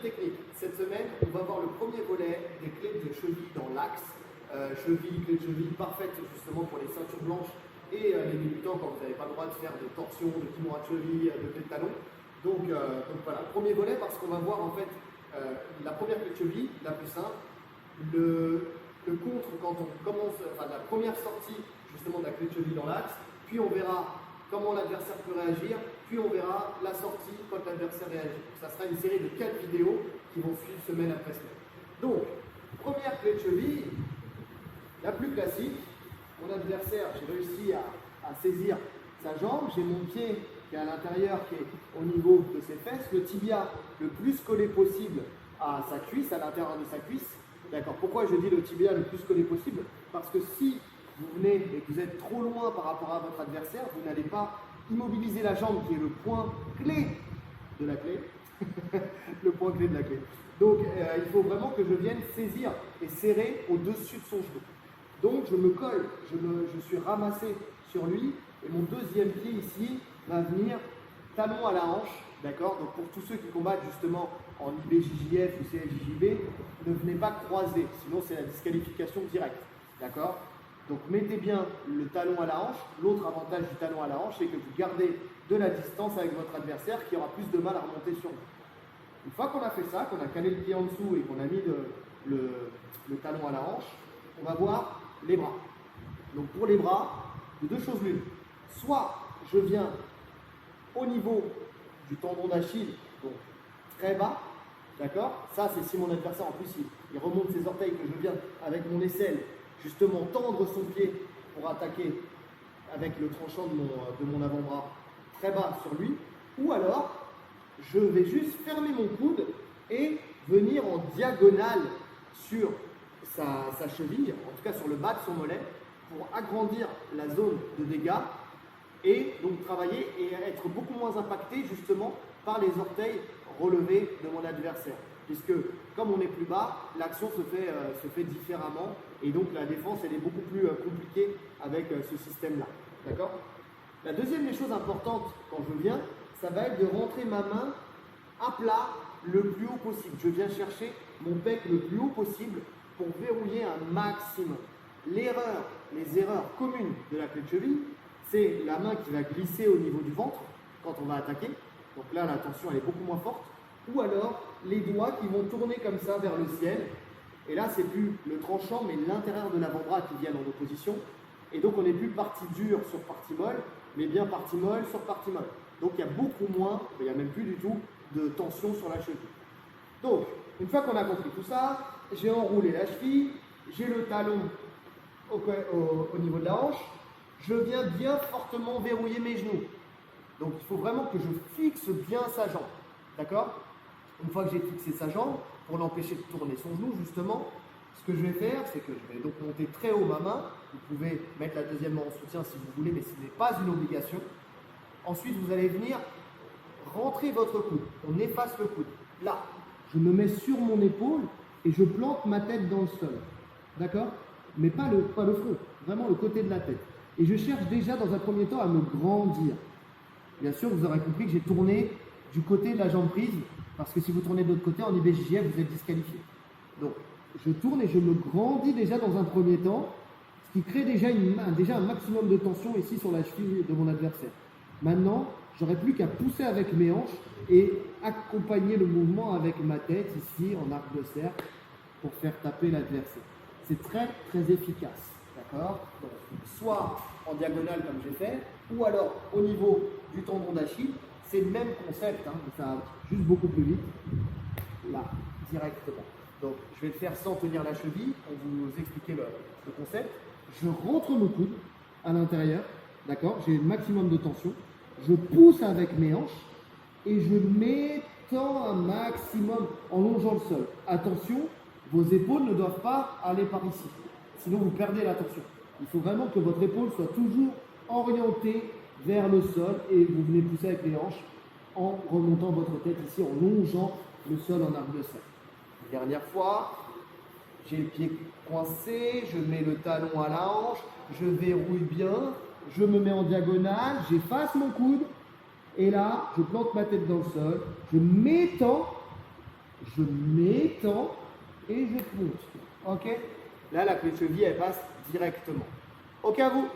technique. Cette semaine, on va voir le premier volet des clés de cheville dans l'axe. Cheville, clé de cheville parfaite justement pour les ceintures blanches et les débutants quand vous n'avez pas le droit de faire de torsion, de kimura de cheville, de clé de talon. Donc voilà, premier volet parce qu'on va voir en fait la première clé de cheville, la plus simple, le contre quand on commence, enfin la première sortie justement de la clé de cheville dans l'axe, puis on verra comment l'adversaire peut réagir, puis on verra la sortie quand l'adversaire réagit. Ça sera une série de 4 vidéos qui vont suivre semaine après semaine. Donc, première clé de cheville, la plus classique. Mon adversaire, j'ai réussi à saisir sa jambe, j'ai mon pied qui est à l'intérieur, qui est au niveau de ses fesses, le tibia le plus collé possible à sa cuisse, à l'intérieur de sa cuisse. D'accord. Pourquoi je dis le tibia le plus collé possible? Parce que si vous venez et que vous êtes trop loin par rapport à votre adversaire, vous n'allez pas immobiliser la jambe qui est le point clé de la clé. Le point clé de la clé. Donc il faut vraiment que je vienne saisir et serrer au-dessus de son genou. Donc je me colle, je suis ramassé sur lui et mon deuxième pied ici va venir talon à la hanche. D'accord. Donc pour tous ceux qui combattent justement en IBJJF ou CSJJB, ne venez pas croiser, sinon c'est la disqualification directe. D'accord. Donc mettez bien le talon à la hanche. L'autre avantage du talon à la hanche, c'est que vous gardez de la distance avec votre adversaire qui aura plus de mal à remonter sur vous. Une fois qu'on a fait ça, qu'on a calé le pied en dessous et qu'on a mis le talon à la hanche, on va voir les bras. Donc pour les bras, de deux choses l'une. Soit je viens au niveau du tendon d'Achille, donc très bas, d'accord. Ça c'est si mon adversaire en plus il remonte ses orteils, que je viens avec mon aisselle justement tendre son pied pour attaquer avec le tranchant de mon avant-bras très bas sur lui, ou alors je vais juste fermer mon coude et venir en diagonale sur sa cheville, en tout cas sur le bas de son mollet, pour agrandir la zone de dégâts et donc travailler et être beaucoup moins impacté justement par les orteils relevés de mon adversaire. Puisque comme on est plus bas, l'action se fait différemment et donc la défense elle est beaucoup plus compliquée avec ce système-là. D'accord. La deuxième des choses importantes quand je viens, ça va être de rentrer ma main à plat le plus haut possible. Je viens chercher mon bec le plus haut possible pour verrouiller un maximum. Les erreurs communes de la clé de cheville, c'est la main qui va glisser au niveau du ventre quand on va attaquer. Donc là, la tension elle est beaucoup moins forte. Ou alors les doigts qui vont tourner comme ça vers le ciel. Et là, c'est plus le tranchant, mais l'intérieur de l'avant-bras qui vient en opposition. Et donc, on n'est plus partie dure sur partie molle, mais bien partie molle sur partie molle. Donc, il y a beaucoup moins, il n'y a même plus du tout de tension sur la cheville. Donc, une fois qu'on a compris tout ça, j'ai enroulé la cheville, j'ai le talon au niveau de la hanche, je viens bien fortement verrouiller mes genoux. Donc, il faut vraiment que je fixe bien sa jambe. D'accord? Une fois que j'ai fixé sa jambe, pour l'empêcher de tourner son genou, justement, ce que je vais faire, c'est que je vais donc monter très haut ma main. Vous pouvez mettre la deuxième main en soutien si vous voulez, mais ce n'est pas une obligation. Ensuite, vous allez venir rentrer votre coude. On efface le coude. Là, je me mets sur mon épaule et je plante ma tête dans le sol. D'accord? Mais pas le front, vraiment le côté de la tête. Et je cherche déjà dans un premier temps à me grandir. Bien sûr, vous aurez compris que j'ai tourné du côté de la jambe prise, parce que si vous tournez de l'autre côté, en IBJJF, vous êtes disqualifié. Donc, je tourne et je me grandis déjà dans un premier temps, ce qui crée déjà un maximum de tension ici sur la cheville de mon adversaire. Maintenant, j'aurai plus qu'à pousser avec mes hanches et accompagner le mouvement avec ma tête ici en arc de cercle pour faire taper l'adversaire. C'est très très efficace, d'accord? Soit en diagonale comme j'ai fait, ou alors au niveau du tendon d'Achille. C'est le même concept, hein, mais ça va juste beaucoup plus vite. Là, directement. Donc, je vais le faire sans tenir la cheville pour vous expliquer le concept. Je rentre mon coude à l'intérieur, d'accord? J'ai le maximum de tension. Je pousse avec mes hanches et je m'étends un maximum en longeant le sol. Attention, vos épaules ne doivent pas aller par ici. Sinon, vous perdez la tension. Il faut vraiment que votre épaule soit toujours orientée vers le sol et vous venez pousser avec les hanches en remontant votre tête ici, en longeant le sol en arc de cercle. Dernière fois, j'ai le pied coincé, je mets le talon à la hanche, je verrouille bien, je me mets en diagonale, j'efface mon coude et là, je plante ma tête dans le sol, je m'étends je m'étends et je ponte. Ok? Là, la clé de cheville, elle passe directement. Ok à vous?